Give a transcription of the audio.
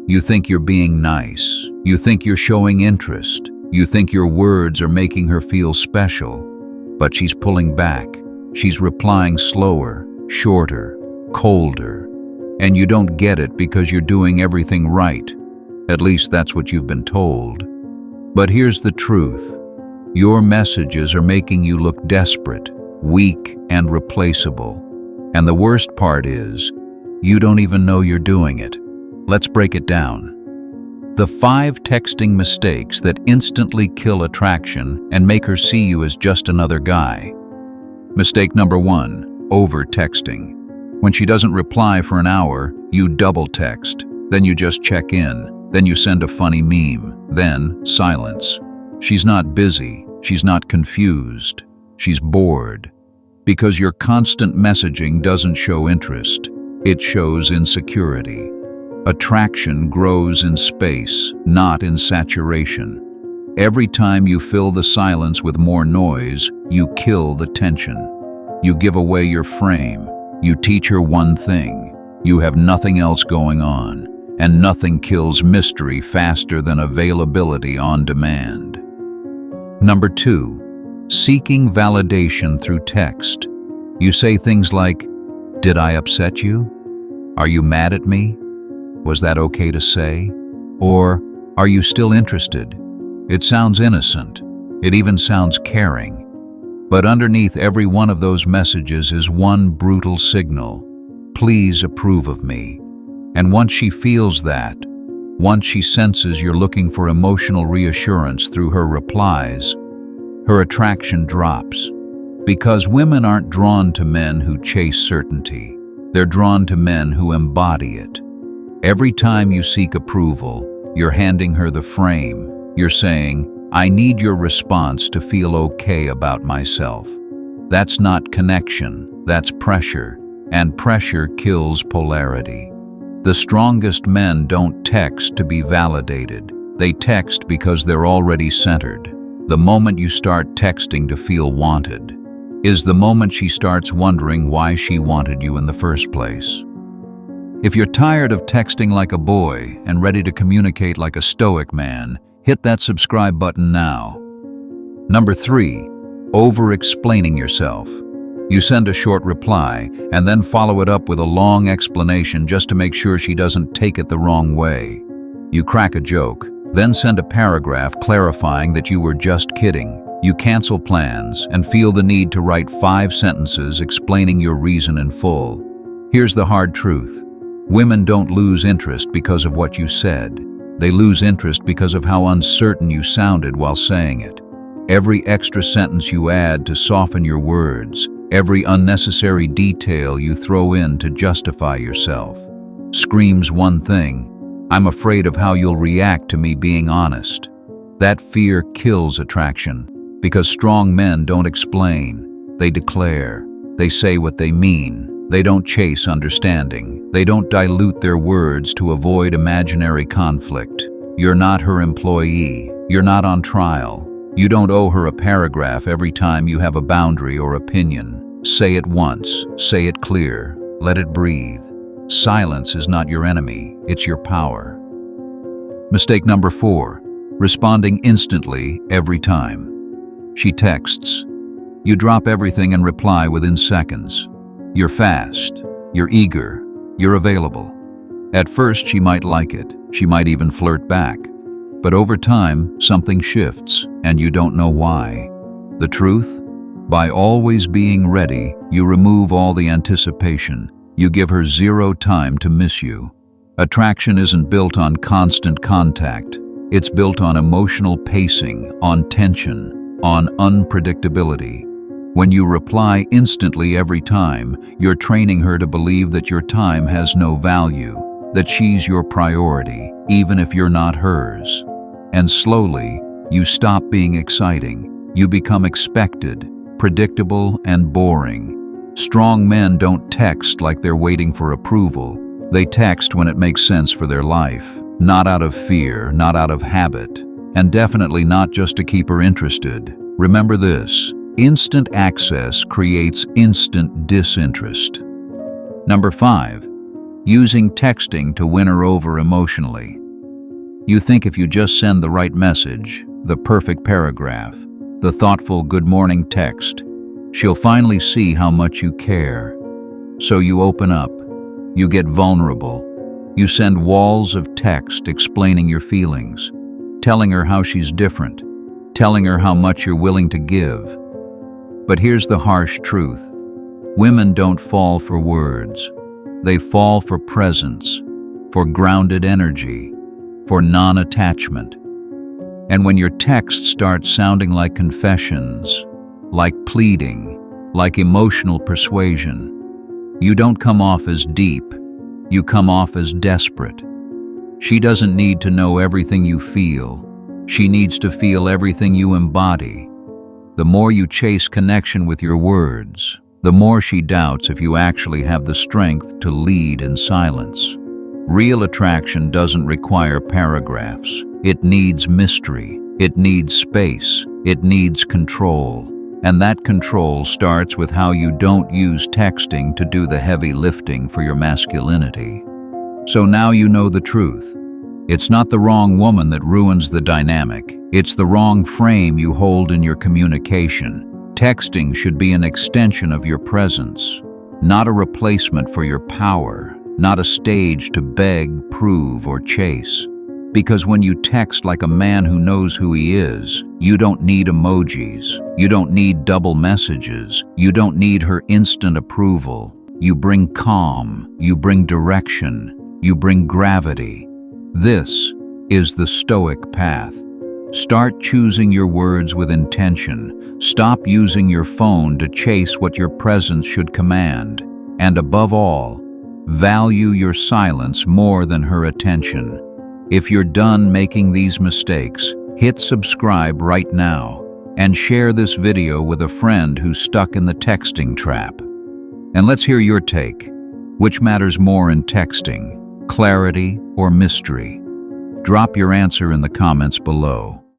You think you're being nice. You think you're showing interest. You think your words are making her feel special. But she's pulling back. She's replying slower, shorter, colder. And you don't get it because you're doing everything right. At least that's what you've been told. But here's the truth. Your messages are making you look desperate, weak, and replaceable. And the worst part is, you don't even know you're doing it. Let's break it down. The 5 texting mistakes that instantly kill attraction and make her see you as just another guy. Mistake number 1, over-texting. When she doesn't reply for an hour, you double text. Then you just check in. Then you send a funny meme. Then silence. She's not busy. She's not confused. She's bored. Because your constant messaging doesn't show interest. It shows insecurity. Attraction grows in space, not in saturation. Every time you fill the silence with more noise, you kill the tension. You give away your frame. You teach her one thing. You have nothing else going on, and nothing kills mystery faster than availability on demand. Number 2, seeking validation through text. You say things like, "Did I upset you? Are you mad at me? Was that okay to say?" Or, "Are you still interested?" It sounds innocent. It even sounds caring. But underneath every one of those messages is one brutal signal. Please approve of me. And once she feels that, once she senses you're looking for emotional reassurance through her replies, her attraction drops. Because women aren't drawn to men who chase certainty. They're drawn to men who embody it. Every time you seek approval, you're handing her the frame. You're saying, "I need your response to feel okay about myself." That's not connection, that's pressure, and pressure kills polarity. The strongest men don't text to be validated. They text because they're already centered. The moment you start texting to feel wanted is the moment she starts wondering why she wanted you in the first place. If you're tired of texting like a boy and ready to communicate like a Stoic man, hit that subscribe button now. Number 3, over-explaining yourself. You send a short reply and then follow it up with a long explanation just to make sure she doesn't take it the wrong way. You crack a joke, then send a paragraph clarifying that you were just kidding. You cancel plans and feel the need to write 5 sentences explaining your reason in full. Here's the hard truth. Women don't lose interest because of what you said. They lose interest because of how uncertain you sounded while saying it. Every extra sentence you add to soften your words, every unnecessary detail you throw in to justify yourself, screams one thing: I'm afraid of how you'll react to me being honest. That fear kills attraction, because strong men don't explain. They declare. They say what they mean. They don't chase understanding. They don't dilute their words to avoid imaginary conflict. You're not her employee. You're not on trial. You don't owe her a paragraph every time you have a boundary or opinion. Say it once. Say it clear. Let it breathe. Silence is not your enemy. It's your power. Mistake number 4, responding instantly every time. She texts. You drop everything and reply within seconds. You're fast, you're eager, you're available. At first, she might like it. She might even flirt back. But over time, something shifts, and you don't know why. The truth? By always being ready, you remove all the anticipation. You give her 0 time to miss you. Attraction isn't built on constant contact. It's built on emotional pacing, on tension, on unpredictability. When you reply instantly every time, you're training her to believe that your time has no value, that she's your priority, even if you're not hers. And slowly, you stop being exciting. You become expected, predictable, and boring. Strong men don't text like they're waiting for approval. They text when it makes sense for their life, not out of fear, not out of habit, and definitely not just to keep her interested. Remember this. Instant access creates instant disinterest. Number 5, using texting to win her over emotionally. You think if you just send the right message, the perfect paragraph, the thoughtful good morning text, she'll finally see how much you care. So you open up, you get vulnerable, you send walls of text explaining your feelings, telling her how she's different, telling her how much you're willing to give. But here's the harsh truth. Women don't fall for words. They fall for presence, for grounded energy, for non-attachment. And when your text starts sounding like confessions, like pleading, like emotional persuasion, you don't come off as deep, you come off as desperate. She doesn't need to know everything you feel. She needs to feel everything you embody. The more you chase connection with your words, the more she doubts if you actually have the strength to lead in silence. Real attraction doesn't require paragraphs. It needs mystery. It needs space. It needs control. And that control starts with how you don't use texting to do the heavy lifting for your masculinity. So now you know the truth. It's not the wrong woman that ruins the dynamic. It's the wrong frame you hold in your communication. Texting should be an extension of your presence, not a replacement for your power, not a stage to beg, prove, or chase. Because when you text like a man who knows who he is, you don't need emojis, you don't need double messages, you don't need her instant approval. You bring calm, you bring direction, you bring gravity. This is the Stoic path. Start choosing your words with intention. Stop using your phone to chase what your presence should command. And above all, value your silence more than her attention. If you're done making these mistakes, hit subscribe right now and share this video with a friend who's stuck in the texting trap. And let's hear your take. Which matters more in texting, clarity or mystery? Drop your answer in the comments below.